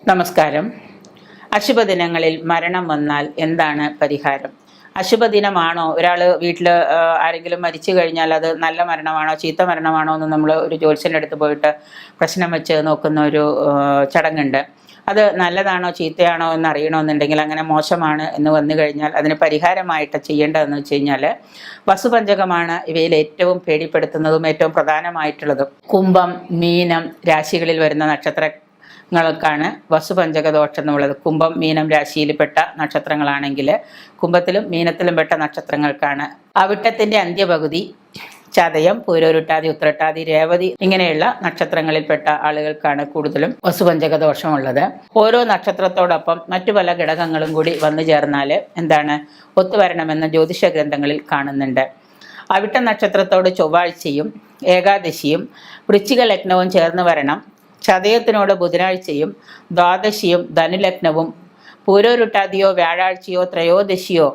നമസ്കാരം. അശുഭദിനങ്ങളിൽ മരണം വന്നാൽ എന്താണ് പരിഹാരം? അശുഭദിനമാണോ? ഒരാൾ വീട്ടിൽ ആരെങ്കിലും മരിച്ചു കഴിഞ്ഞാൽ അത് നല്ല മരണമാണോ ചീത്ത മരണമാണോ എന്ന് നമ്മൾ ഒരു ജ്യോത്സ്യൻ്റെ അടുത്ത് പോയിട്ട് പ്രശ്നം വെച്ച് നോക്കുന്ന ഒരു ചടങ്ങുണ്ട്. അത് നല്ലതാണോ ചീത്തയാണോ എന്ന് അറിയണമെന്നുണ്ടെങ്കിൽ, അങ്ങനെ മോശമാണ് എന്ന് വന്നു കഴിഞ്ഞാൽ അതിന് പരിഹാരമായിട്ട് ചെയ്യേണ്ടതെന്ന് വെച്ച് കഴിഞ്ഞാൽ, വസുപഞ്ചകമാണ് ഇവയിൽ ഏറ്റവും പേടിപ്പെടുത്തുന്നതും ഏറ്റവും പ്രധാനമായിട്ടുള്ളതും. കുംഭം, മീനം രാശികളിൽ വരുന്ന നക്ഷത്രങ്ങൾക്കാണ് വസുപഞ്ചക ദോഷം എന്നുള്ളത്. കുംഭം, മീനം രാശിയിൽപ്പെട്ട നക്ഷത്രങ്ങളാണെങ്കിൽ കുംഭത്തിലും മീനത്തിലും പെട്ട നക്ഷത്രങ്ങൾക്കാണ്. അവിട്ടത്തിൻ്റെ അന്ത്യപകുതി ചതയം, പൂരോരുട്ടാതി, ഉത്രട്ടാതി, രേവതി ഇങ്ങനെയുള്ള നക്ഷത്രങ്ങളിൽപ്പെട്ട ആളുകൾക്കാണ് കൂടുതലും വസുപഞ്ചക ദോഷമുള്ളത്. ഓരോ നക്ഷത്രത്തോടൊപ്പം മറ്റു പല ഘടകങ്ങളും കൂടി വന്നു ചേർന്നാൽ എന്താണ് ഒത്തുവരണമെന്ന് ജ്യോതിഷ ഗ്രന്ഥങ്ങളിൽ കാണുന്നുണ്ട്. അവിട്ട നക്ഷത്രത്തോട് ചൊവ്വാഴ്ചയും ഏകാദശിയും വൃശ്ചിക ലഗ്നവും ചേർന്ന് വരണം. ചതയത്തിനോട് ബുധനാഴ്ചയും ദ്വാദശിയും ധനുലഗ്നവും, പൂരോരുട്ടാതിയോ വ്യാഴാഴ്ചയോ ത്രയോദശിയോ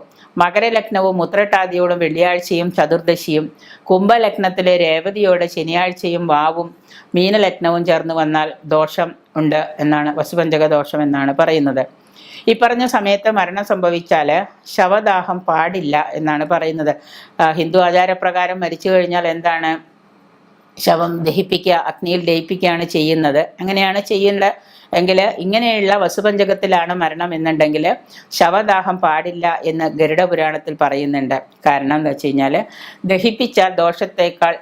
മകരലഗ്നവും ഉത്രട്ടാതിയോടും വെള്ളിയാഴ്ചയും ചതുർദശിയും, കുംഭലഗ്നത്തിലെ രേവതിയോടെ ശനിയാഴ്ചയും വാവും മീനലഗ്നവും ചേർന്ന് വന്നാൽ ദോഷം ഉണ്ട് എന്നാണ്, വസുപഞ്ചക ദോഷം എന്നാണ് പറയുന്നത്. ഈ പറഞ്ഞ സമയത്ത് മരണം സംഭവിച്ചാൽ ശവദാഹം പാടില്ല എന്നാണ് പറയുന്നത്. ഹിന്ദു ആചാരപ്രകാരം മരിച്ചു കഴിഞ്ഞാൽ എന്താണ്, ശവം ദഹിപ്പിക്കുക, അഗ്നിയിൽ ദഹിപ്പിക്കുകയാണ് ചെയ്യുന്നത്. അങ്ങനെയാണ് ചെയ്യേണ്ട എങ്കിൽ, ഇങ്ങനെയുള്ള വസുപഞ്ചകത്തിലാണ് മരണം എന്നുണ്ടെങ്കിൽ ശവദാഹം പാടില്ല എന്ന് ഗരുഡപുരാണത്തിൽ പറയുന്നുണ്ട്. കാരണം എന്താ വെച്ച് കഴിഞ്ഞാൽ, ദഹിപ്പിച്ചാൽ ദോഷത്തേക്കാൾ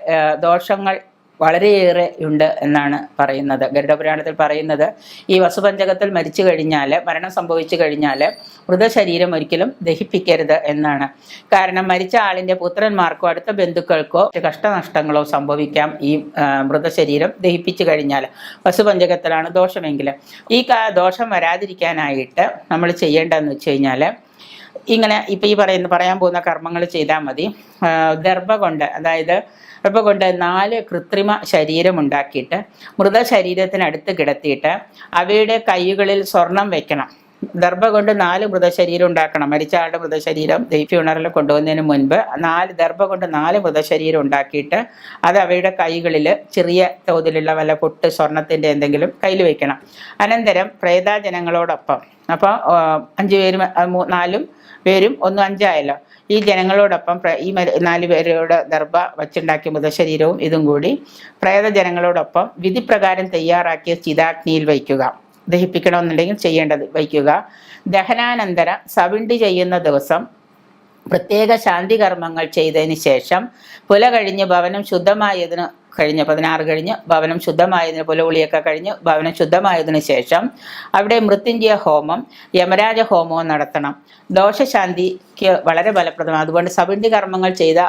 ദോഷങ്ങൾ വളരെയേറെ ഉണ്ട് എന്നാണ് പറയുന്നത്. ഗരുഡപുരാണത്തിൽ പറയുന്നത്, ഈ വസുപഞ്ചകത്തിൽ മരിച്ചു കഴിഞ്ഞാൽ, മരണം സംഭവിച്ചു കഴിഞ്ഞാൽ മൃതശരീരം ഒരിക്കലും ദഹിപ്പിക്കരുത് എന്നാണ്. കാരണം മരിച്ച ആളിൻ്റെ പുത്രന്മാർക്കോ അടുത്ത ബന്ധുക്കൾക്കോ കഷ്ടനഷ്ടങ്ങളോ സംഭവിക്കാം ഈ മൃതശരീരം ദഹിപ്പിച്ചു കഴിഞ്ഞാൽ. വസുപഞ്ചകത്തിലാണ് ദോഷമെങ്കിൽ ഈ ദോഷം വരാതിരിക്കാനായിട്ട് നമ്മൾ ചെയ്യേണ്ടതെന്ന് വെച്ച് കഴിഞ്ഞാൽ, ഇങ്ങനെ ഇപ്പം ഈ പറയാൻ പോകുന്ന കർമ്മങ്ങൾ ചെയ്താൽ മതി. ദർഭ കൊണ്ട്, അതായത് ദർഭ കൊണ്ട് 4 കൃത്രിമ ശരീരം ഉണ്ടാക്കിയിട്ട് മൃതശരീരത്തിനടുത്ത് കിടത്തിയിട്ട് അവയുടെ കൈകളിൽ സ്വർണം വെക്കണം. ദർഭ കൊണ്ട് 4 മൃതശരീരം ഉണ്ടാക്കണം. മരിച്ച ആളുടെ മൃതശരീരം ഫ്യൂണറൽ കൊണ്ടുപോകുന്നതിന് മുൻപ് ദർഭ കൊണ്ട് 4 മൃതശരീരം ഉണ്ടാക്കിയിട്ട് അത് അവയുടെ കൈകളിൽ ചെറിയ തോതിലുള്ള വല്ല പൊട്ട് സ്വർണത്തിൻ്റെ എന്തെങ്കിലും കയ്യിൽ വയ്ക്കണം. അനന്തരം പ്രേതാജനങ്ങളോടൊപ്പം, അപ്പോൾ 5 പേരും 4 പേരും 1 5 ആയല്ലോ, ഈ ജനങ്ങളോടൊപ്പം ഈ 4 പേരോട് ദർഭ വച്ചുണ്ടാക്കിയ മൃതശരീരവും ഇതും കൂടി പ്രേതജനങ്ങളോടൊപ്പം വിധിപ്രകാരം തയ്യാറാക്കിയ ചിതാഗ്നിയിൽ വയ്ക്കുക. ദഹിപ്പിക്കണമെന്നുണ്ടെങ്കിൽ ചെയ്യേണ്ടത് വയ്ക്കുക. ദഹനാനന്തര സവിണ്ടി ചെയ്യുന്ന ദിവസം പ്രത്യേക ശാന്തി കർമ്മങ്ങൾ ചെയ്തതിന് ശേഷം പുല കഴിഞ്ഞ് ഭവനം ശുദ്ധമായതിന് കഴിഞ്ഞ് 16 കഴിഞ്ഞ് ഭവനം ശുദ്ധമായതിന്, പുലകുളിയൊക്കെ കഴിഞ്ഞ് ഭവനം ശുദ്ധമായതിനു ശേഷം അവിടെ മൃത്യുഞ്ജയ ഹോമം, യമരാജ ഹോമവും നടത്തണം. ദോഷശാന്തിക്ക് വളരെ ഫലപ്രദമാണ്. അതുകൊണ്ട് സവിണ്ടി കർമ്മങ്ങൾ ചെയ്ത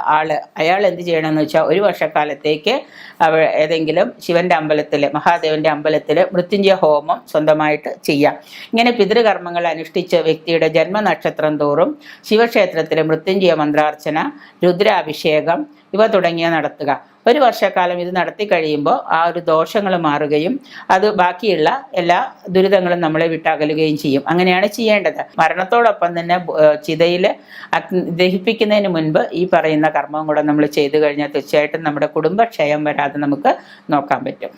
അയാൾ എന്ത് ചെയ്യണമെന്ന് വെച്ചാൽ, 1 വർഷക്കാലത്തേക്ക് ഏതെങ്കിലും ശിവന്റെ അമ്പലത്തിൽ, മഹാദേവന്റെ അമ്പലത്തിൽ മൃത്യുഞ്ജയ ഹോമം സ്വന്തമായിട്ട് ചെയ്യാം. ഇങ്ങനെ പിതൃകർമ്മങ്ങൾ അനുഷ്ഠിച്ച് വ്യക്തിയുടെ ജന്മനക്ഷത്രം തോറും ശിവക്ഷേത്രത്തിലെ മൃത്യുഞ്ജയ മന്ത്രാർച്ചന, രുദ്രാഭിഷേകം ഇവ തുടങ്ങിയ നടത്തുക. 1 വർഷക്കാലം ഇത് നടത്തി കഴിയുമ്പോൾ ആ ഒരു ദോഷങ്ങൾ മാറുകയും അത് ബാക്കിയുള്ള എല്ലാ ദുരിതങ്ങളും നമ്മളെ വിട്ടകലുകയും ചെയ്യും. അങ്ങനെയാണ് ചെയ്യേണ്ടത്. മരണത്തോടൊപ്പം തന്നെ ചിതയിൽ ദഹിപ്പിക്കുന്നതിന് മുൻപ് ഈ പറയുന്ന കർമ്മം കൂടെ നമ്മൾ ചെയ്തു കഴിഞ്ഞാൽ തീർച്ചയായിട്ടും നമ്മുടെ കുടുംബക്ഷയം വരാതെ നമുക്ക് നോക്കാൻ പറ്റും.